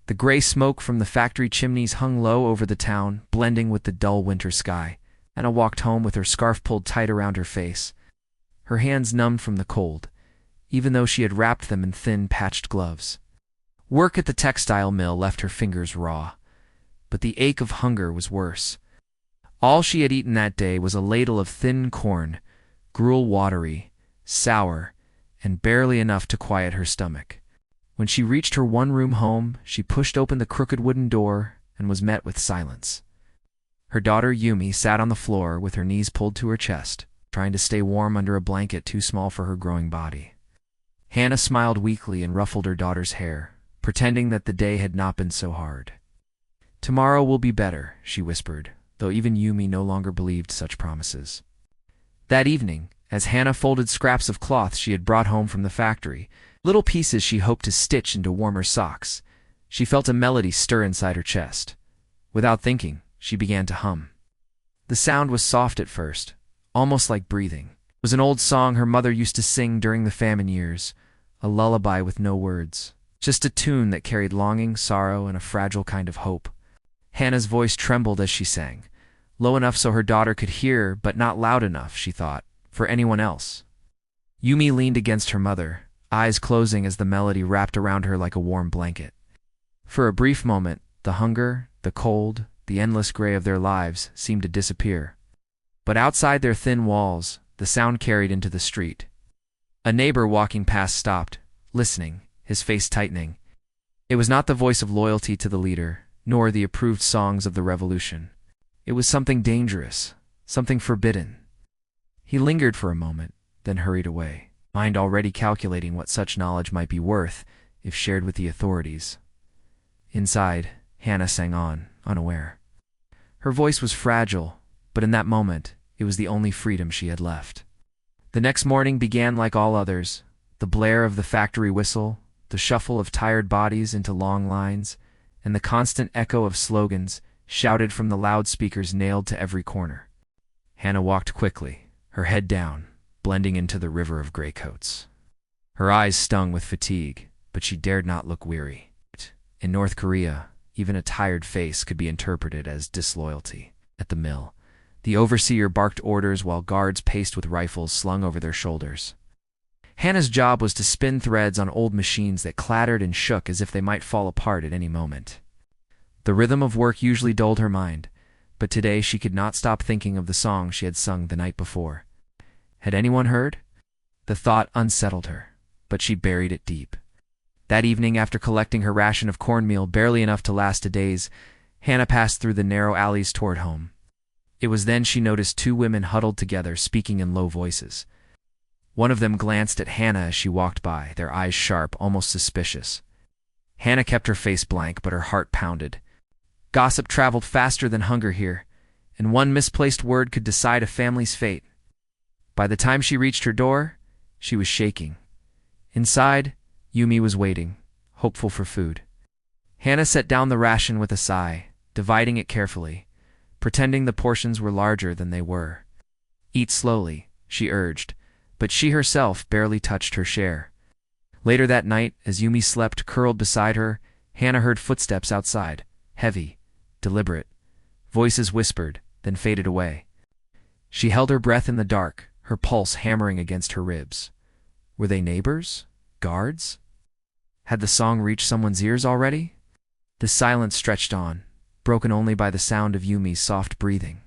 The gray smoke from the factory chimneys hung low over the town, blending with the dull winter sky. Hannah walked home with her scarf pulled tight around her face, her hands numbed from the cold, even though she had wrapped them in thin, patched gloves. Work at the textile mill left her fingers raw, but the ache of hunger was worse. All she had eaten that day was a ladle of thin corn, gruel-watery, sour, and barely enough to quiet her stomach. When she reached her one-room home, she pushed open the crooked wooden door and was met with silence. Her daughter Yumi sat on the floor with her knees pulled to her chest, trying to stay warm under a blanket too small for her growing body. Hannah smiled weakly and ruffled her daughter's hair, pretending that the day had not been so hard. "Tomorrow will be better," she whispered, though even Yumi no longer believed such promises. That evening, as Hannah folded scraps of cloth she had brought home from the factory, little pieces she hoped to stitch into warmer socks, she felt a melody stir inside her chest. Without thinking, she began to hum. The sound was soft at first, almost like breathing. It was an old song her mother used to sing during the famine years, a lullaby with no words, just a tune that carried longing, sorrow, and a fragile kind of hope. Hannah's voice trembled as she sang, low enough so her daughter could hear, but not loud enough, she thought, for anyone else. Yumi leaned against her mother, eyes closing as the melody wrapped around her like a warm blanket. For a brief moment, the hunger, the cold, the endless gray of their lives seemed to disappear. But outside their thin walls, the sound carried into the street. A neighbor walking past stopped, listening, his face tightening. It was not the voice of loyalty to the leader, nor the approved songs of the revolution. It was something dangerous, something forbidden. He lingered for a moment, then hurried away, mind already calculating what such knowledge might be worth if shared with the authorities. Inside, Hannah sang on, unaware. Her voice was fragile, but in that moment, it was the only freedom she had left. The next morning began like all others, the blare of the factory whistle, the shuffle of tired bodies into long lines, and the constant echo of slogans shouted from the loudspeakers nailed to every corner. Hannah walked quickly, her head down, blending into the river of gray coats. Her eyes stung with fatigue, but she dared not look weary. In North Korea, even a tired face could be interpreted as disloyalty. At the mill, the overseer barked orders while guards paced with rifles slung over their shoulders. Hannah's job was to spin threads on old machines that clattered and shook as if they might fall apart at any moment. The rhythm of work usually dulled her mind, but today she could not stop thinking of the song she had sung the night before. Had anyone heard? The thought unsettled her, but she buried it deep. That evening, after collecting her ration of cornmeal, barely enough to last a days, Hannah passed through the narrow alleys toward home. It was then she noticed two women huddled together, speaking in low voices. One of them glanced at Hannah as she walked by, their eyes sharp, almost suspicious. Hannah kept her face blank, but her heart pounded. Gossip traveled faster than hunger here, and one misplaced word could decide a family's fate. By the time she reached her door, she was shaking. Inside, Yumi was waiting, hopeful for food. Hannah set down the ration with a sigh, dividing it carefully, pretending the portions were larger than they were. "Eat slowly," she urged, but she herself barely touched her share. Later that night, as Yumi slept curled beside her, Hannah heard footsteps outside, heavy, deliberate. Voices whispered, then faded away. She held her breath in the dark, her pulse hammering against her ribs. Were they neighbors? Guards? Had the song reached someone's ears already? The silence stretched on, broken only by the sound of Yumi's soft breathing.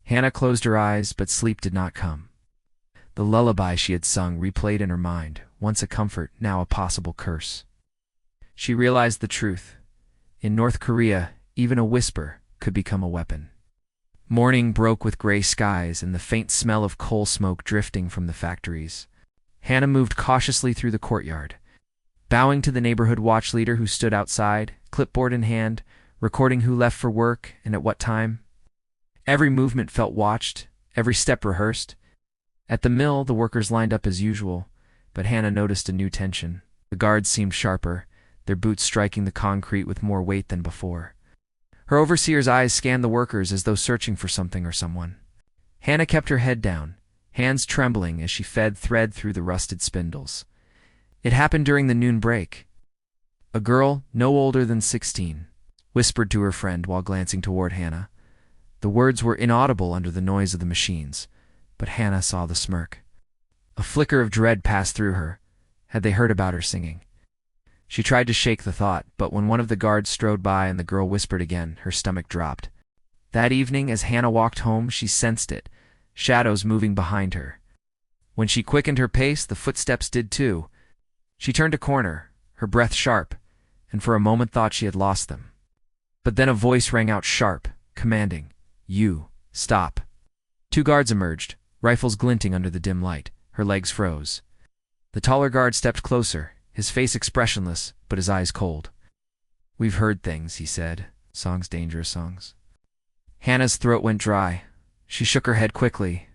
Hannah closed her eyes, but sleep did not come. The lullaby she had sung replayed in her mind, once a comfort, now a possible curse. She realized the truth. In North Korea, even a whisper could become a weapon. Morning broke with gray skies and the faint smell of coal smoke drifting from the factories. Hannah moved cautiously through the courtyard, bowing to the neighborhood watch leader who stood outside, clipboard in hand, recording who left for work and at what time. Every movement felt watched, every step rehearsed. At the mill, the workers lined up as usual, but Hannah noticed a new tension. The guards seemed sharper, their boots striking the concrete with more weight than before. Her overseer's eyes scanned the workers as though searching for something or someone. Hannah kept her head down, hands trembling as she fed thread through the rusted spindles. It happened during the noon break. A girl, no older than 16, whispered to her friend while glancing toward Hannah. The words were inaudible under the noise of the machines, but Hannah saw the smirk. A flicker of dread passed through her. Had they heard about her singing? She tried to shake the thought, but when one of the guards strode by and the girl whispered again, her stomach dropped. That evening, as Hannah walked home, she sensed it, shadows moving behind her. When she quickened her pace, the footsteps did too. She turned a corner, her breath sharp, and for a moment thought she had lost them. But then a voice rang out sharp, commanding, "You, stop." Two guards emerged, rifles glinting under the dim light. Her legs froze. The taller guard stepped closer, his face expressionless, but his eyes cold. "We've heard things," he said. "Songs, dangerous songs." Hannah's throat went dry. She shook her head quickly.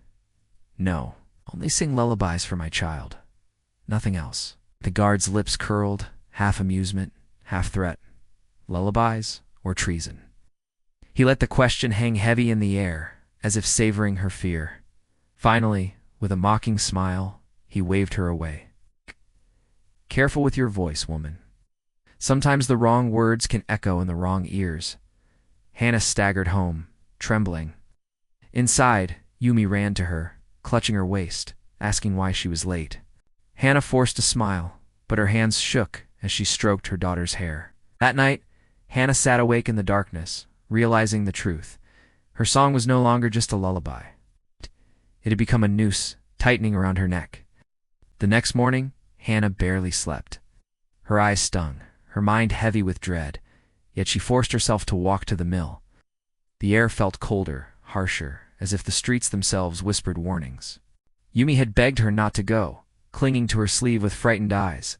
"No, only sing lullabies for my child. Nothing else." The guard's lips curled, half amusement, half threat. Lullabies or treason? He let the question hang heavy in the air, as if savoring her fear. Finally, with a mocking smile, he waved her away. "Careful with your voice, woman. Sometimes the wrong words can echo in the wrong ears." Hannah staggered home, trembling. Inside, Yumi ran to her, clutching her waist, asking why she was late. Hannah forced a smile, but her hands shook as she stroked her daughter's hair. That night, Hannah sat awake in the darkness, realizing the truth. Her song was no longer just a lullaby. It had become a noose, tightening around her neck. The next morning, Hannah barely slept. Her eyes stung, her mind heavy with dread, yet she forced herself to walk to the mill. The air felt colder, harsher, as if the streets themselves whispered warnings. Yumi had begged her not to go, clinging to her sleeve with frightened eyes,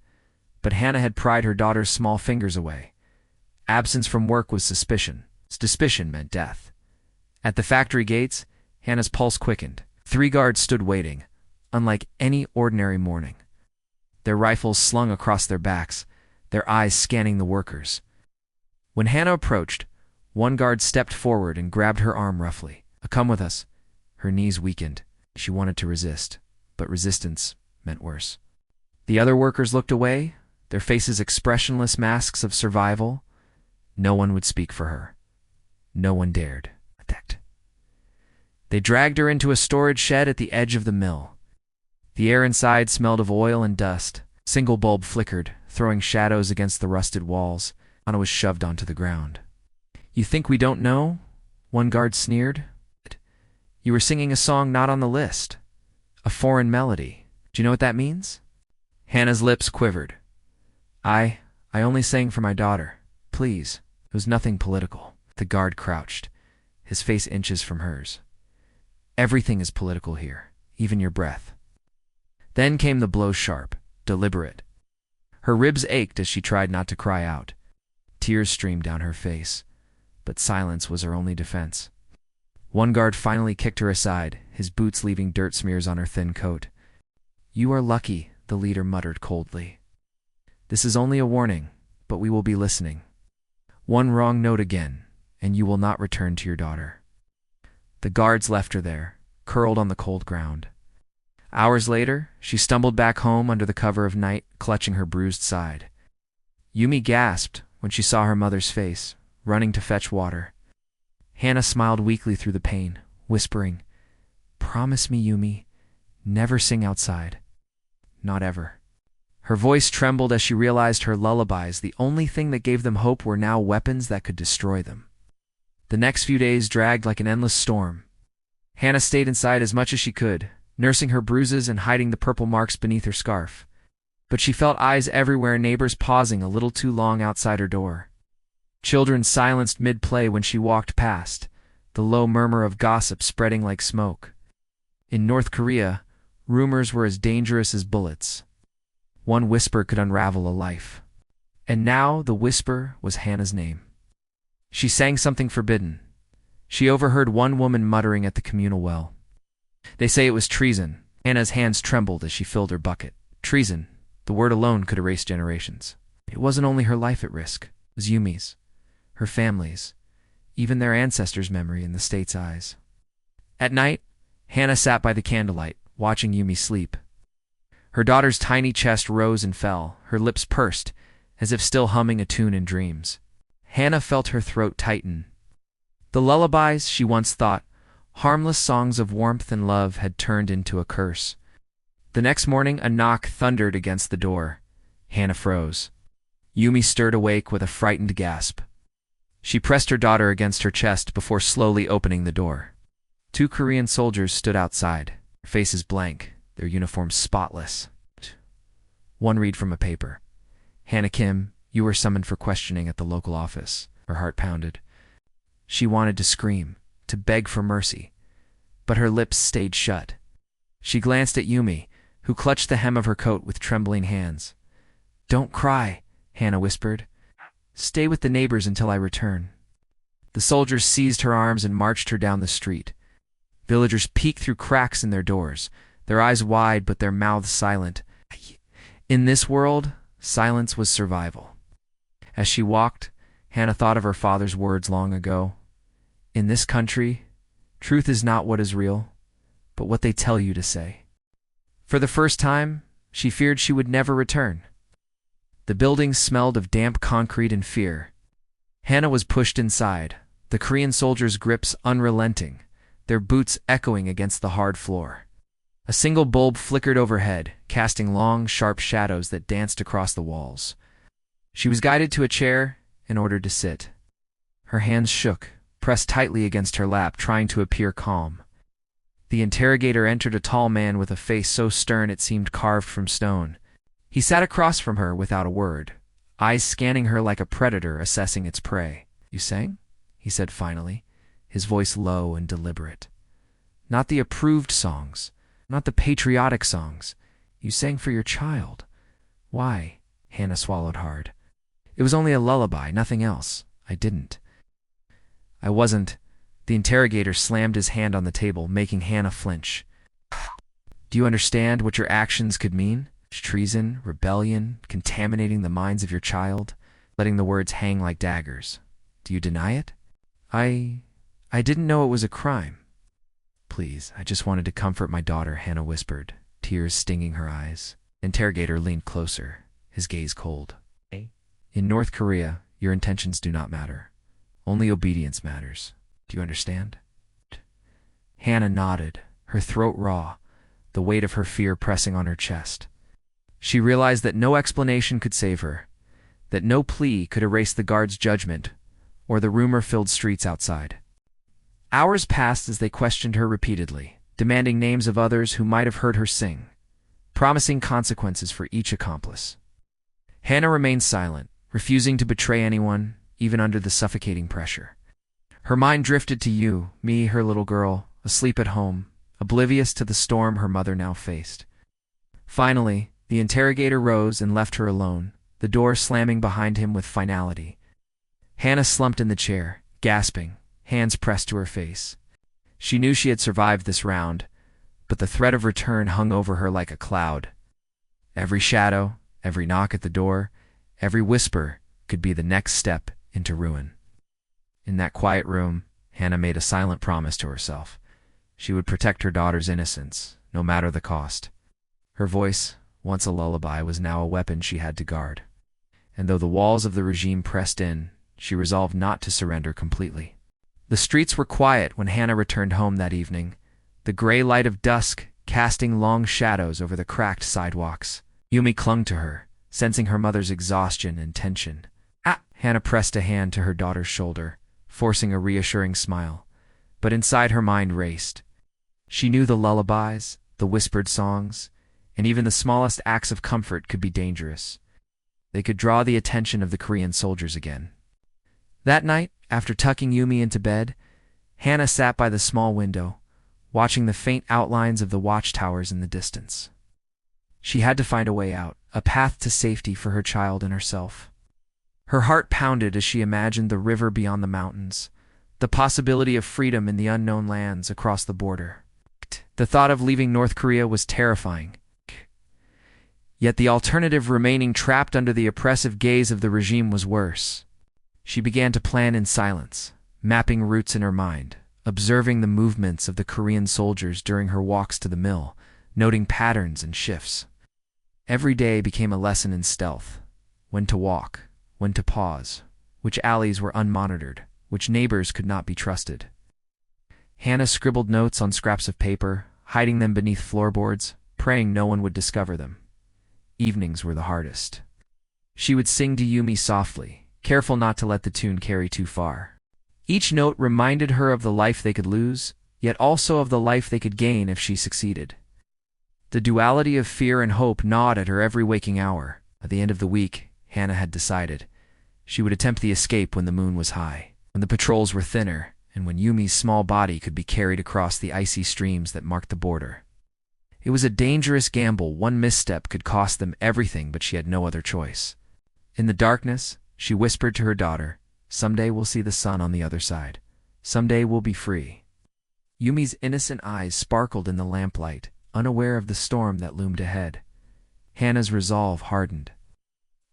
but Hannah had pried her daughter's small fingers away. Absence from work was suspicion. Suspicion meant death. At the factory gates, Hannah's pulse quickened. 3 guards stood waiting, unlike any ordinary morning. Their rifles slung across their backs, their eyes scanning the workers. When Hannah approached, one guard stepped forward and grabbed her arm roughly. "Come with us." Her knees weakened. She wanted to resist, but resistance meant worse. The other workers looked away, their faces expressionless masks of survival. No one would speak for her. No one dared. They dragged her into a storage shed at the edge of the mill. The air inside smelled of oil and dust. A single bulb flickered, throwing shadows against the rusted walls. Anna was shoved onto the ground. "You think we don't know?" One guard sneered. "You were singing a song not on the list. A foreign melody. Do you know what that means?" Hannah's lips quivered. I only sang for my daughter. Please." It was nothing political. The guard crouched, his face inches from hers. "Everything is political here, even your breath." Then came the blow, sharp, deliberate. Her ribs ached as she tried not to cry out. Tears streamed down her face, but silence was her only defense. One guard finally kicked her aside, his boots leaving dirt smears on her thin coat. "You are lucky," the leader muttered coldly. "This is only a warning, but we will be listening. One wrong note again, and you will not return to your daughter." The guards left her there, curled on the cold ground. Hours later, she stumbled back home under the cover of night, clutching her bruised side. Yumi gasped when she saw her mother's face, running to fetch water. Hannah smiled weakly through the pain, whispering, "Promise me, Yumi, never sing outside. Not ever." Her voice trembled as she realized her lullabies, the only thing that gave them hope, were now weapons that could destroy them. The next few days dragged like an endless storm. Hannah stayed inside as much as she could, nursing her bruises and hiding the purple marks beneath her scarf. But she felt eyes everywhere, neighbors pausing a little too long outside her door. Children silenced mid-play when she walked past, the low murmur of gossip spreading like smoke. In North Korea, rumors were as dangerous as bullets. One whisper could unravel a life. And now the whisper was Hannah's name. She sang something forbidden. She overheard one woman muttering at the communal well. "They say it was treason." Hannah's hands trembled as she filled her bucket. Treason. The word alone could erase generations. It wasn't only her life at risk. It was Yumi's, her family's, even their ancestors' memory in the state's eyes. At night, Hannah sat by the candlelight, watching Yumi sleep. Her daughter's tiny chest rose and fell, her lips pursed, as if still humming a tune in dreams. Hannah felt her throat tighten. The lullabies she once thought harmless songs of warmth and love had turned into a curse. The next morning, a knock thundered against the door. Hannah froze. Yumi stirred awake with a frightened gasp. She pressed her daughter against her chest before slowly opening the door. 2 Korean soldiers stood outside, their faces blank, their uniforms spotless. One read from a paper. Hannah Kim, you were summoned for questioning at the local office. Her heart pounded. She wanted to scream, to beg for mercy, but her lips stayed shut. She glanced at Yumi, who clutched the hem of her coat with trembling hands. Don't cry, Hannah whispered. Stay with the neighbors until I return. The soldiers seized her arms and marched her down the street. Villagers peeked through cracks in their doors, their eyes wide but their mouths silent. In this world, silence was survival. As she walked, Hannah thought of her father's words long ago. In this country, truth is not what is real, but what they tell you to say. For the first time, she feared she would never return. The building smelled of damp concrete and fear. Hannah was pushed inside, the Korean soldiers' grips unrelenting, their boots echoing against the hard floor. A single bulb flickered overhead, casting long, sharp shadows that danced across the walls. She was guided to a chair and ordered to sit. Her hands shook, pressed tightly against her lap, trying to appear calm. The interrogator entered, a tall man with a face so stern it seemed carved from stone. He sat across from her without a word, eyes scanning her like a predator assessing its prey. You sang? He said finally, his voice low and deliberate. Not the approved songs, not the patriotic songs. You sang for your child. Why? Hannah swallowed hard. It was only a lullaby, nothing else. I didn't. I wasn't. The interrogator slammed his hand on the table, making Hannah flinch. Do you understand what your actions could mean? Treason, rebellion, contaminating the minds of your child, letting the words hang like daggers. Do you deny it? I didn't know it was a crime. Please, I just wanted to comfort my daughter, Hannah whispered, tears stinging her eyes. Interrogator leaned closer, his gaze cold. In North Korea, your intentions do not matter. Only obedience matters. Do you understand? Hannah nodded, her throat raw, the weight of her fear pressing on her chest. She realized that no explanation could save her, that no plea could erase the guard's judgment or the rumor-filled streets outside. Hours passed as they questioned her repeatedly, demanding names of others who might have heard her sing, promising consequences for each accomplice. Hannah remained silent, refusing to betray anyone, even under the suffocating pressure. Her mind drifted to you, me, her little girl, asleep at home, oblivious to the storm her mother now faced. Finally, the interrogator rose and left her alone, the door slamming behind him with finality. Hannah slumped in the chair, gasping, hands pressed to her face. She knew she had survived this round, but the threat of return hung over her like a cloud. Every shadow, every knock at the door, every whisper could be the next step into ruin. In that quiet room, Hannah made a silent promise to herself. She would protect her daughter's innocence, no matter the cost. Her voice, once a lullaby, was now a weapon she had to guard. And though the walls of the regime pressed in, she resolved not to surrender completely. The streets were quiet when Hannah returned home that evening, the gray light of dusk casting long shadows over the cracked sidewalks. Yumi clung to her, sensing her mother's exhaustion and tension. Ah! Hannah pressed a hand to her daughter's shoulder, forcing a reassuring smile, but inside her mind raced. She knew the lullabies, the whispered songs, and even the smallest acts of comfort could be dangerous. They could draw the attention of the Korean soldiers again. That night, after tucking Yumi into bed, Hannah sat by the small window, watching the faint outlines of the watchtowers in the distance. She had to find a way out, a path to safety for her child and herself. Her heart pounded as she imagined the river beyond the mountains, the possibility of freedom in the unknown lands across the border. The thought of leaving North Korea was terrifying. Yet the alternative, remaining trapped under the oppressive gaze of the regime, was worse. She began to plan in silence, mapping routes in her mind, observing the movements of the Korean soldiers during her walks to the mill, noting patterns and shifts. Every day became a lesson in stealth, when to walk, when to pause, which alleys were unmonitored, which neighbors could not be trusted. Hannah scribbled notes on scraps of paper, hiding them beneath floorboards, praying no one would discover them. Evenings were the hardest. She would sing to Yumi softly, careful not to let the tune carry too far. Each note reminded her of the life they could lose, yet also of the life they could gain if she succeeded. The duality of fear and hope gnawed at her every waking hour. At the end of the week, Hannah had decided. She would attempt the escape when the moon was high, when the patrols were thinner, and when Yumi's small body could be carried across the icy streams that marked the border. It was a dangerous gamble. One misstep could cost them everything, but she had no other choice. In the darkness, she whispered to her daughter, "Someday we'll see the sun on the other side. Someday we'll be free." Yumi's innocent eyes sparkled in the lamplight, unaware of the storm that loomed ahead. Hannah's resolve hardened.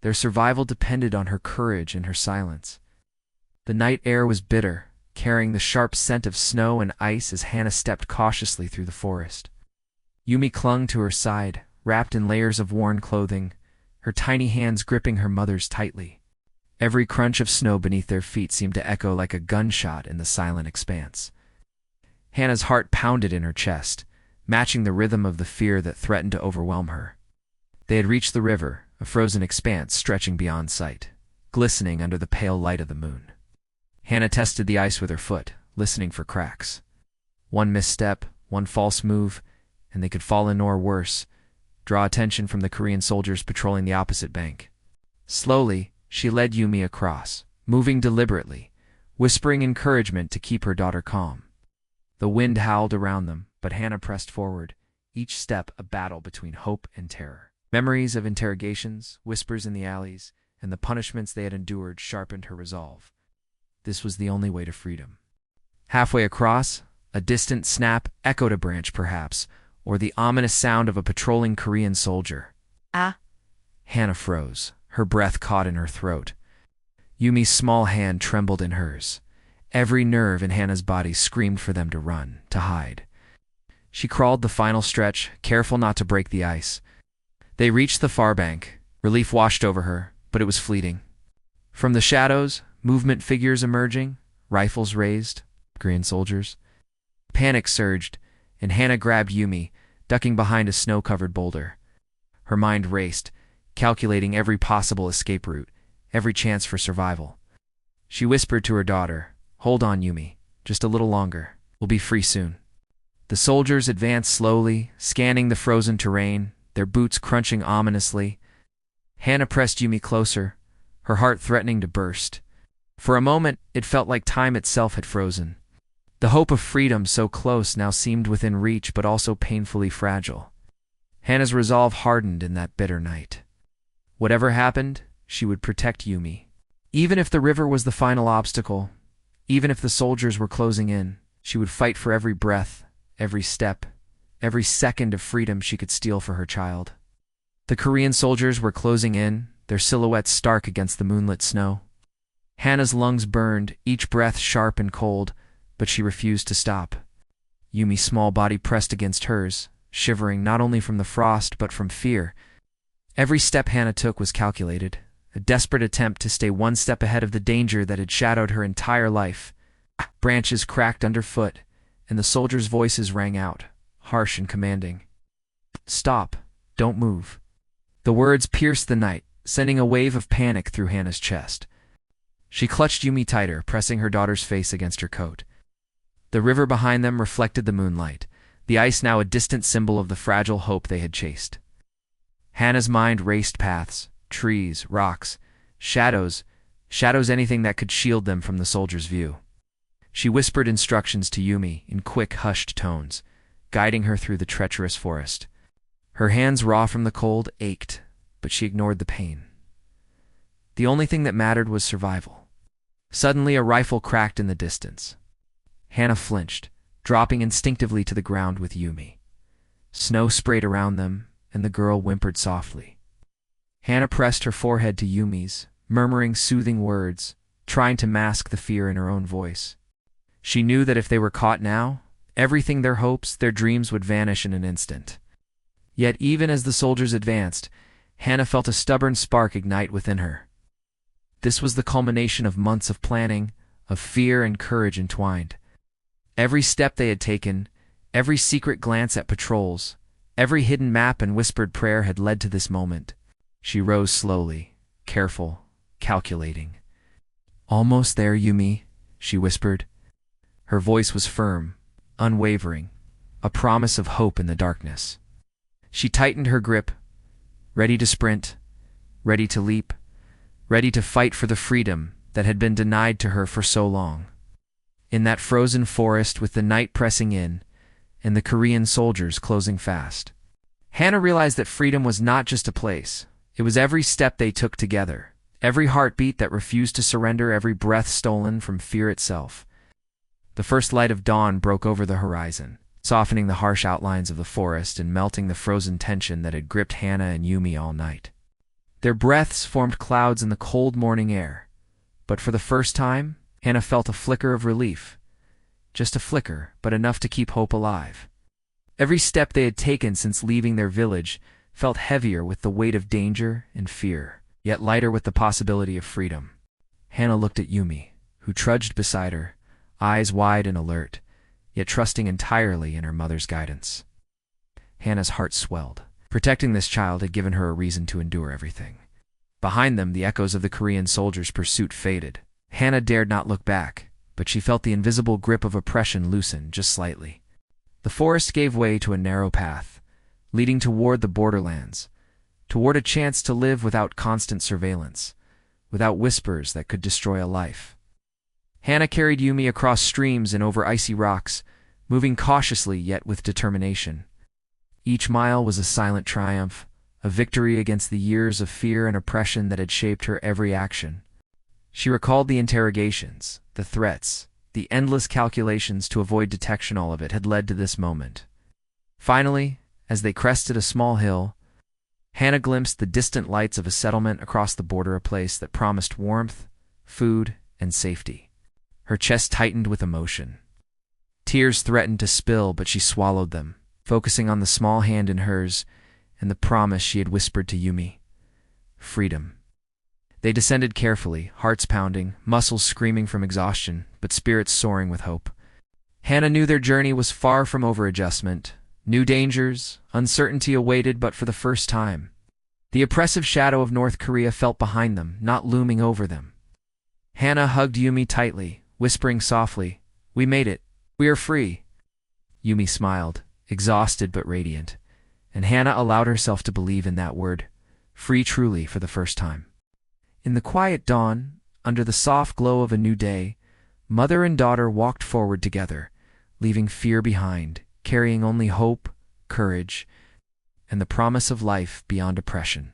Their survival depended on her courage and her silence. The night air was bitter, carrying the sharp scent of snow and ice as Hannah stepped cautiously through the forest. Yumi clung to her side, wrapped in layers of worn clothing, her tiny hands gripping her mother's tightly. Every crunch of snow beneath their feet seemed to echo like a gunshot in the silent expanse. Hannah's heart pounded in her chest, matching the rhythm of the fear that threatened to overwhelm her. They had reached the river, a frozen expanse stretching beyond sight, glistening under the pale light of the moon. Hannah tested the ice with her foot, listening for cracks. One misstep, one false move, and they could fall in or worse, draw attention from the Korean soldiers patrolling the opposite bank. Slowly, she led Yumi across, moving deliberately, whispering encouragement to keep her daughter calm. The wind howled around them, but Hannah pressed forward, each step a battle between hope and terror. Memories of interrogations, whispers in the alleys, and the punishments they had endured sharpened her resolve. This was the only way to freedom. Halfway across, a distant snap echoed a branch perhaps, or the ominous sound of a patrolling Korean soldier. "Ah!" Hannah froze, her breath caught in her throat. Yumi's small hand trembled in hers. Every nerve in Hannah's body screamed for them to run, to hide. She crawled the final stretch, careful not to break the ice. They reached the far bank. Relief washed over her, but it was fleeting. From the shadows, movement figures emerging, rifles raised, Korean soldiers. Panic surged, and Hannah grabbed Yumi, ducking behind a snow-covered boulder. Her mind raced, calculating every possible escape route, every chance for survival. She whispered to her daughter, "Hold on, Yumi, just a little longer. We'll be free soon." The soldiers advanced slowly, scanning the frozen terrain, their boots crunching ominously. Hannah pressed Yumi closer, her heart threatening to burst. For a moment, it felt like time itself had frozen. The hope of freedom so close now seemed within reach, but also painfully fragile. Hannah's resolve hardened in that bitter night. Whatever happened, she would protect Yumi. Even if the river was the final obstacle, even if the soldiers were closing in, she would fight for every breath, every step, every second of freedom she could steal for her child. The Korean soldiers were closing in, their silhouettes stark against the moonlit snow. Hannah's lungs burned, each breath sharp and cold, but she refused to stop. Yumi's small body pressed against hers, shivering not only from the frost but from fear. Every step Hannah took was calculated, a desperate attempt to stay one step ahead of the danger that had shadowed her entire life. Branches cracked underfoot, and the soldiers' voices rang out, harsh and commanding. "Stop! Don't move!" The words pierced the night, sending a wave of panic through Hannah's chest. She clutched Yumi tighter, pressing her daughter's face against her coat. The river behind them reflected the moonlight, the ice now a distant symbol of the fragile hope they had chased. Hannah's mind raced paths, trees, rocks, shadows, anything that could shield them from the soldiers' view. She whispered instructions to Yumi in quick, hushed tones, guiding her through the treacherous forest. Her hands, raw from the cold, ached, but she ignored the pain. The only thing that mattered was survival. Suddenly, a rifle cracked in the distance. Hannah flinched, dropping instinctively to the ground with Yumi. Snow sprayed around them, and the girl whimpered softly. Hannah pressed her forehead to Yumi's, murmuring soothing words, trying to mask the fear in her own voice. She knew that if they were caught now, everything, their hopes, their dreams would vanish in an instant. Yet even as the soldiers advanced, Hannah felt a stubborn spark ignite within her. This was the culmination of months of planning, of fear and courage entwined. Every step they had taken, every secret glance at patrols, every hidden map and whispered prayer had led to this moment. She rose slowly, careful, calculating. "Almost there, Yumi," she whispered. Her voice was firm, unwavering, a promise of hope in the darkness. She tightened her grip, ready to sprint, ready to leap, ready to fight for the freedom that had been denied to her for so long. In that frozen forest with the night pressing in and the Korean soldiers closing fast, Hannah realized that freedom was not just a place. It was every step they took together, every heartbeat that refused to surrender, every breath stolen from fear itself. The first light of dawn broke over the horizon, softening the harsh outlines of the forest and melting the frozen tension that had gripped Hannah and Yumi all night. Their breaths formed clouds in the cold morning air, but for the first time, Hannah felt a flicker of relief. Just a flicker, but enough to keep hope alive. Every step they had taken since leaving their village felt heavier with the weight of danger and fear, yet lighter with the possibility of freedom. Hannah looked at Yumi, who trudged beside her, eyes wide and alert, yet trusting entirely in her mother's guidance. Hannah's heart swelled. Protecting this child had given her a reason to endure everything. Behind them, the echoes of the Korean soldiers' pursuit faded. Hannah dared not look back, but she felt the invisible grip of oppression loosen just slightly. The forest gave way to a narrow path, leading toward the borderlands, toward a chance to live without constant surveillance, without whispers that could destroy a life. Hannah carried Yumi across streams and over icy rocks, moving cautiously yet with determination. Each mile was a silent triumph, a victory against the years of fear and oppression that had shaped her every action. She recalled the interrogations, the threats, the endless calculations to avoid detection. All of it had led to this moment. Finally, as they crested a small hill, Hannah glimpsed the distant lights of a settlement across the border, a place that promised warmth, food, and safety. Her chest tightened with emotion. Tears threatened to spill, but she swallowed them, focusing on the small hand in hers and the promise she had whispered to Yumi. Freedom. They descended carefully, hearts pounding, muscles screaming from exhaustion, but spirits soaring with hope. Hannah knew their journey was far from over-adjustment. New dangers, uncertainty awaited, but for the first time, the oppressive shadow of North Korea felt behind them, not looming over them. Hannah hugged Yumi tightly, whispering softly, "We made it. We are free." Yumi smiled, exhausted but radiant, and Hannah allowed herself to believe in that word, free, truly for the first time. In the quiet dawn, under the soft glow of a new day, mother and daughter walked forward together, leaving fear behind, carrying only hope, courage, and the promise of life beyond oppression.